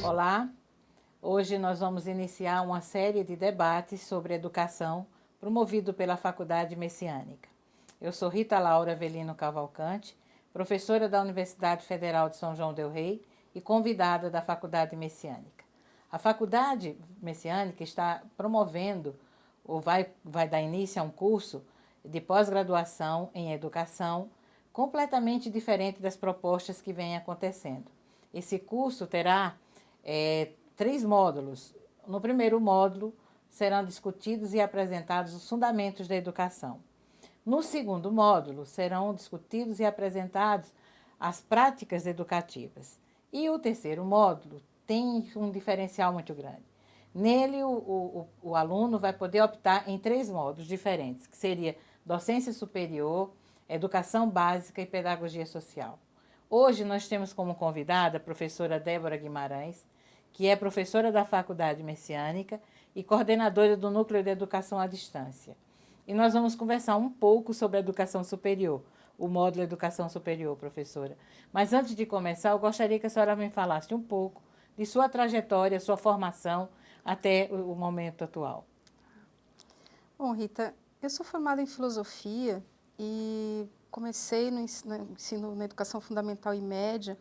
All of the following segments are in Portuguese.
Olá, hoje nós vamos iniciar uma série de debates sobre educação promovido pela Faculdade Messiânica. Eu sou Rita Laura Avelino Cavalcante, professora da Universidade Federal de São João del Rei e convidada da Faculdade Messiânica. A Faculdade Messiânica está promovendo, ou vai dar início a um curso de pós-graduação em educação completamente diferente das propostas que vêm acontecendo. Esse curso terá 3 módulos. No primeiro módulo, serão discutidos e apresentados os fundamentos da educação. No segundo módulo, serão discutidos e apresentados as práticas educativas. E o terceiro módulo tem um diferencial muito grande. Nele, o aluno vai poder optar em 3 módulos diferentes, que seria docência superior, educação básica e pedagogia social. Hoje nós temos como convidada a professora Débora Guimarães, que é professora da Faculdade Messiânica e coordenadora do Núcleo de Educação à Distância. E nós vamos conversar um pouco sobre a educação superior, o módulo Educação Superior, professora. Mas antes de começar, eu gostaria que a senhora me falasse um pouco de sua trajetória, sua formação até o momento atual. Bom, Rita, eu sou formada em filosofia e comecei no ensino na educação fundamental e média,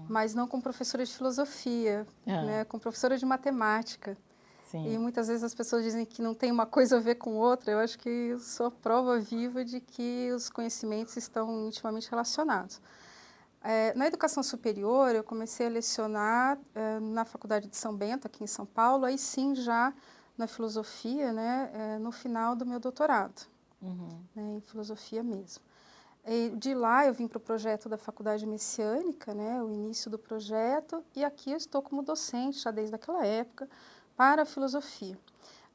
mas não como professora de filosofia, né, como professora de matemática. Sim. E muitas vezes as pessoas dizem que não tem uma coisa a ver com outra. Eu acho que eu sou a prova viva de que os conhecimentos estão intimamente relacionados. Na educação superior, eu comecei a lecionar na Faculdade de São Bento, aqui em São Paulo, aí sim já na filosofia, né, no final do meu doutorado, né, em filosofia mesmo. E de lá eu vim para o projeto da Faculdade Messiânica, né, o início do projeto, e aqui eu estou como docente, já desde aquela época, para a filosofia.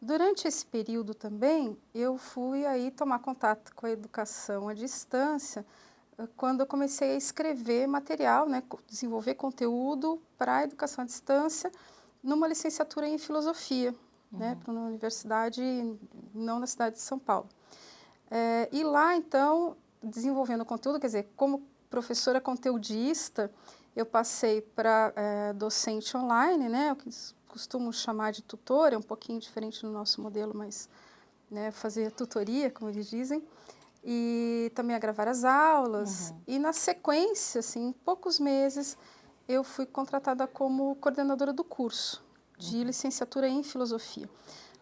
Durante esse período também, eu fui aí tomar contato com a educação à distância, quando eu comecei a escrever material, né, desenvolver conteúdo para a educação à distância, numa licenciatura em filosofia, né, para uma universidade, não na cidade de São Paulo. E lá, então, desenvolvendo conteúdo, quer dizer, como professora conteudista, eu passei para docente online, né, o que costumo chamar de tutora, é um pouquinho diferente no nosso modelo, mas né, fazer tutoria, como eles dizem, e também a gravar as aulas. E na sequência, assim, em poucos meses, eu fui contratada como coordenadora do curso de licenciatura em filosofia.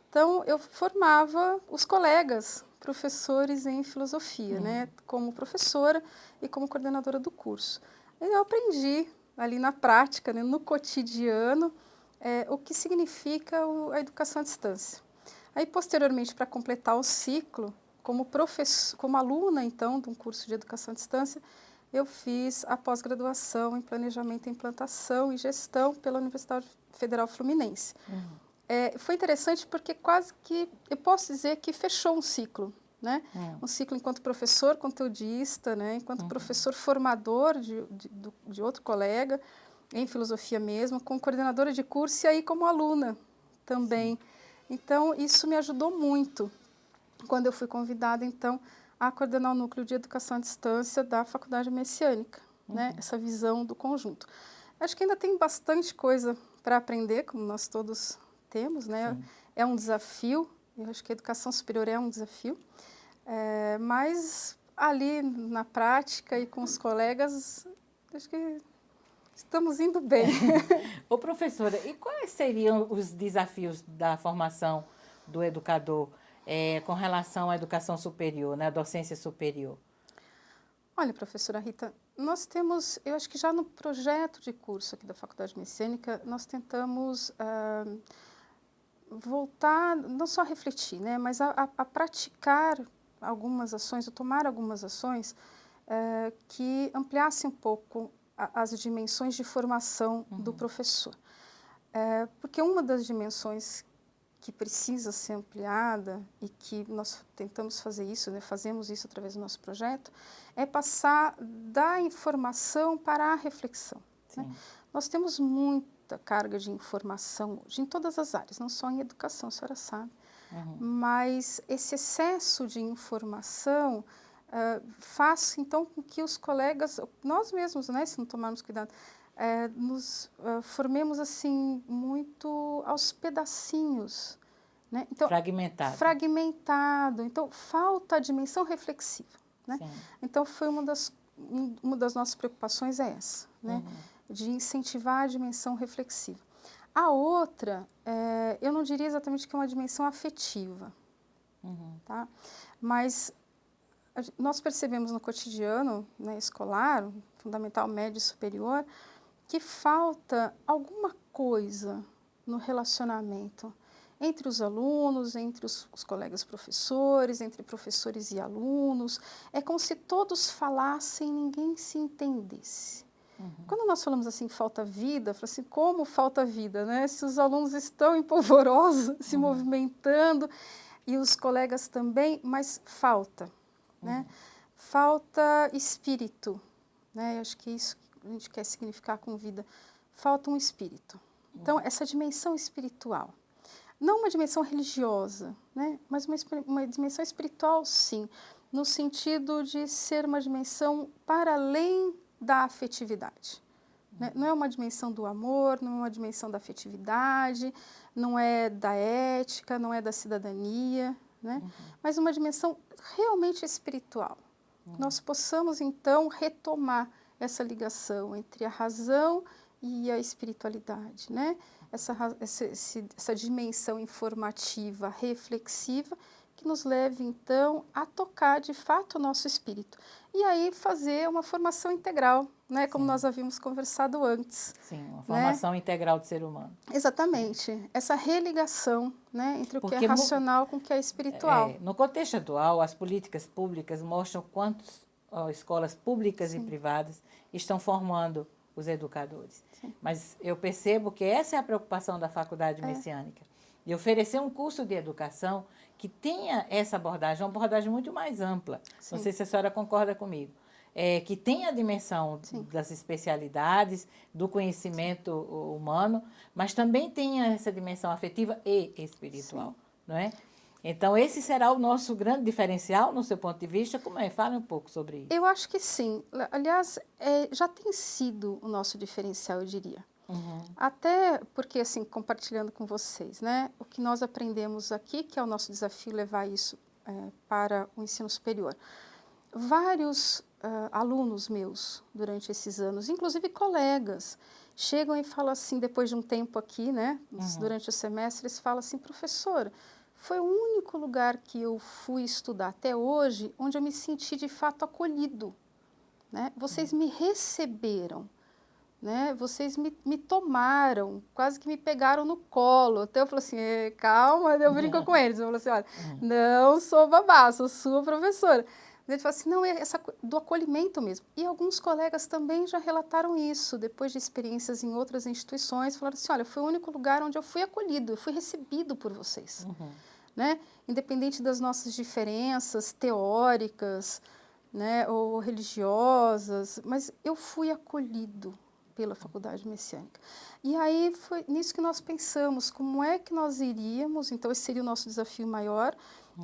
Então, eu formava os colegas professores em filosofia, né, como professora e como coordenadora do curso. E eu aprendi ali na prática, né, no cotidiano, o que significa a educação à distância. Aí, posteriormente, para completar o ciclo, como aluna, então, de um curso de educação à distância, eu fiz a pós-graduação em Planejamento, Implantação e Gestão pela Universidade Federal Fluminense. Foi interessante porque quase que, eu posso dizer que fechou um ciclo, né? Um ciclo enquanto professor conteudista, né? Enquanto professor formador de outro colega, em filosofia mesmo, como coordenadora de curso e aí como aluna também. Sim. Então, isso me ajudou muito quando eu fui convidada, então, a coordenar o Núcleo de Educação à Distância da Faculdade Messiânica, né? Essa visão do conjunto. Acho que ainda tem bastante coisa para aprender, como nós todos temos, né? Sim. É um desafio, eu acho que a educação superior é um desafio, mas ali na prática e com os colegas, acho que estamos indo bem. Ô, professora, e quais seriam os desafios da formação do educador com relação à educação superior, né, à docência superior? Olha, professora Rita, nós temos, eu acho que já no projeto de curso aqui da Faculdade Messiânica, nós tentamos voltar, não só a refletir, né, mas a praticar algumas ações, ou tomar algumas ações que ampliassem um pouco as dimensões de formação do professor. Porque uma das dimensões que precisa ser ampliada e que nós tentamos fazer isso, né, fazemos isso através do nosso projeto, é passar da informação para a reflexão. Né? Nós temos muita carga de informação hoje, em todas as áreas, não só em educação, a senhora sabe. Mas esse excesso de informação faz, então, com que os colegas, nós mesmos, né, se não tomarmos cuidado, nos formemos, assim, muito aos pedacinhos, né? Então, Fragmentado. Fragmentado. Então, falta a dimensão reflexiva, né? Então, foi uma das nossas preocupações é essa, né? De incentivar a dimensão reflexiva. A outra, eu não diria exatamente que é uma dimensão afetiva, tá? Mas nós percebemos no cotidiano, né, escolar, fundamental, médio e superior, que falta alguma coisa no relacionamento entre os alunos, entre os colegas professores, entre professores e alunos. É como se todos falassem e ninguém se entendesse. Quando nós falamos assim, falta vida, falo assim, como falta vida, né? Se os alunos estão em polvorosa, se movimentando, e os colegas também, mas falta, né? Falta espírito, né? Eu acho que isso que a gente quer significar com vida. Falta um espírito. Então, essa dimensão espiritual. Não uma dimensão religiosa, né? Mas uma dimensão espiritual, sim, no sentido de ser uma dimensão para além da afetividade. Né? Não é uma dimensão do amor, não é uma dimensão da afetividade, não é da ética, não é da cidadania, né? Mas uma dimensão realmente espiritual. Nós possamos, então, retomar essa ligação entre a razão e a espiritualidade, né? Essa dimensão informativa, reflexiva, que nos leve, então, a tocar, de fato, o nosso espírito. E aí fazer uma formação integral, né? Como nós havíamos conversado antes. Sim, uma formação integral do ser humano. Exatamente. Essa religação, né, entre o que é racional com o que é espiritual. No contexto atual, as políticas públicas mostram quantas escolas públicas e privadas estão formando os educadores. Mas eu percebo que essa é a preocupação da Faculdade Messiânica, de oferecer um curso de educação que tenha essa abordagem, uma abordagem muito mais ampla. Não sei se a senhora concorda comigo. Que tenha a dimensão das especialidades, do conhecimento humano, mas também tenha essa dimensão afetiva e espiritual, não é? Então, esse será o nosso grande diferencial, no seu ponto de vista? Como é? Fale um pouco sobre isso. Eu acho que sim. Aliás, já tem sido o nosso diferencial, eu diria. Até porque, assim, compartilhando com vocês, né, o que nós aprendemos aqui, que é o nosso desafio levar isso para o ensino superior. Vários alunos meus, durante esses anos, inclusive colegas, chegam e falam assim, depois de um tempo aqui, né, durante o semestre, eles falam assim, professora, foi o único lugar que eu fui estudar até hoje onde eu me senti de fato acolhido, né? Vocês me receberam, né? Vocês me tomaram, quase que me pegaram no colo. Até eu falo assim, calma, eu brinco com eles. Eu falo assim, olha, não sou babá, sou sua professora. Ele fala assim, não, é essa do acolhimento mesmo. E alguns colegas também já relataram isso, depois de experiências em outras instituições, falaram assim, olha, foi o único lugar onde eu fui acolhido, eu fui recebido por vocês. Né? Independente das nossas diferenças teóricas, né, ou religiosas, mas eu fui acolhido pela Faculdade Messiânica. E aí foi nisso que nós pensamos, como é que nós iríamos, então esse seria o nosso desafio maior,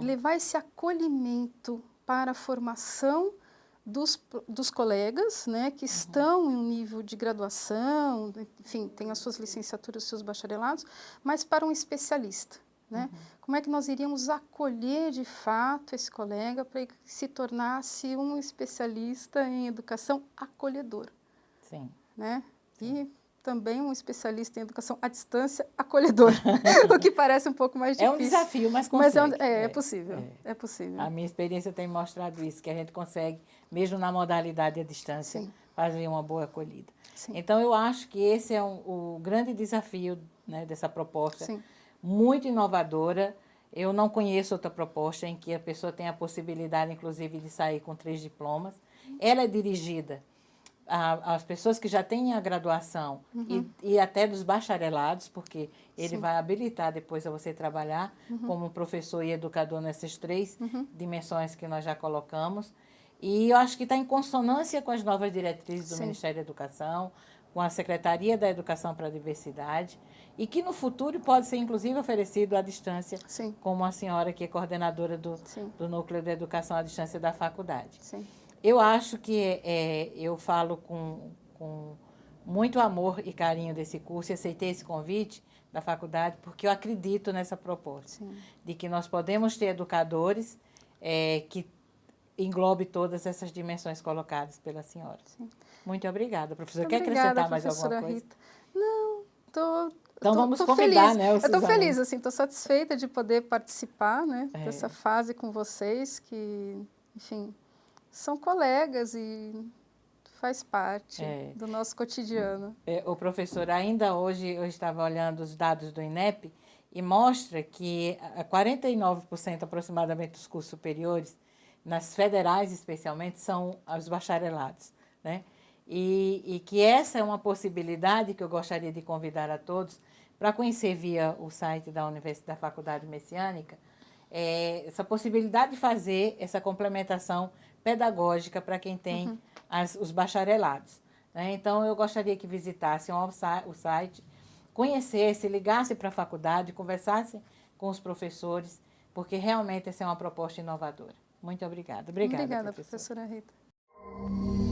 levar esse acolhimento para a formação dos colegas, né, que estão em um nível de graduação, enfim, tem as suas licenciaturas, os seus bacharelados, mas para um especialista. Né? Como é que nós iríamos acolher de fato esse colega para que se tornasse um especialista em educação acolhedor? Sim. Né? E também um especialista em educação à distância acolhedor, o que parece um pouco mais difícil. É um desafio, mas consegue. Mas é possível, é possível. A minha experiência tem mostrado isso, que a gente consegue, mesmo na modalidade à distância, fazer uma boa acolhida. Então, eu acho que esse é o grande desafio, né, dessa proposta, muito inovadora. Eu não conheço outra proposta em que a pessoa tem a possibilidade, inclusive, de sair com 3 diplomas. Ela é dirigida às pessoas que já têm a graduação e até dos bacharelados, porque ele vai habilitar depois a você trabalhar como professor e educador nessas 3 dimensões que nós já colocamos. E eu acho que está em consonância com as novas diretrizes do Ministério da Educação, com a Secretaria da Educação para a Diversidade, e que no futuro pode ser inclusive oferecido à distância, Sim. como a senhora que é coordenadora do Sim. Núcleo de Educação à Distância da faculdade. Sim. Eu acho que eu falo com muito amor e carinho desse curso e aceitei esse convite da faculdade porque eu acredito nessa proposta, Sim. de que nós podemos ter educadores que englobe todas essas dimensões colocadas pela senhora. Sim. Muito obrigada, professora. Muito Quer obrigada, acrescentar mais alguma professora coisa? Rita. Não, Então vamos convidar, feliz. né, os Eu estou feliz, alunos. assim, estou satisfeita de poder participar, né, É. dessa fase com vocês, que, enfim, são colegas e faz parte do nosso cotidiano. O professor, ainda hoje eu estava olhando os dados do INEP e mostra que 49% aproximadamente dos cursos superiores, nas federais especialmente, são os bacharelados, né? E que essa é uma possibilidade que eu gostaria de convidar a todos para conhecer via o site da Universidade, da Faculdade Messiânica, essa possibilidade de fazer essa complementação pedagógica para quem tem os bacharelados. Né? Então, eu gostaria que visitassem o site, conhecessem, ligassem para a faculdade, conversassem com os professores, porque realmente essa é uma proposta inovadora. Muito obrigada. Obrigada, Obrigada, professora. professora Rita.